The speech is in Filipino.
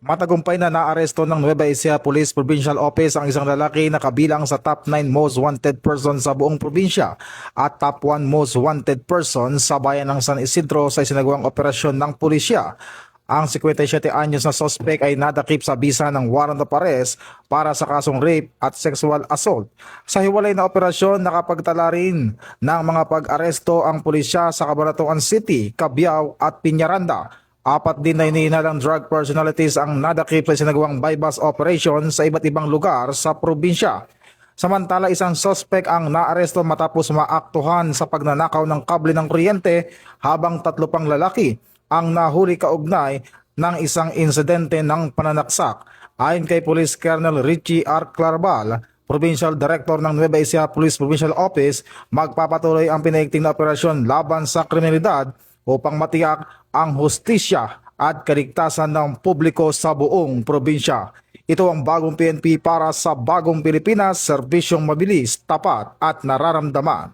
Matagumpay na naaresto ng Nueva Ecija Police Provincial Office ang isang lalaki na kabilang sa top 9 most wanted person sa buong probinsya at top 1 most wanted person sa bayan ng San Isidro sa isinagawang operasyon ng pulisya. Ang 57 anyos na sospek ay nadakip sa bisa ng warrant of arrest para sa kasong rape at sexual assault. Sa hiwalay na operasyon, nakapagtala rin ng mga pag-aresto ang pulisya sa Cabanatuan City, Cabiao at Piñaranda. Apat din na iniinalang drug personalities ang nadakip sa sinagawang bypass operation sa iba't ibang lugar sa probinsya. Samantala, isang suspect ang naaresto matapos maaktuhan sa pagnanakaw ng kable ng kuryente habang 3 pang lalaki ang nahuli kaugnay ng isang insidente ng pananaksak. Ayon kay Police Colonel Richie R. Clarbal, Provincial Director ng Nueva Ecija Police Provincial Office, magpapatuloy ang pinaigting na operasyon laban sa kriminalidad upang matiyak ang hustisya at kaligtasan ng publiko sa buong probinsya. Ito ang bagong PNP para sa bagong Pilipinas, serbisyong mabilis, tapat at nararamdaman.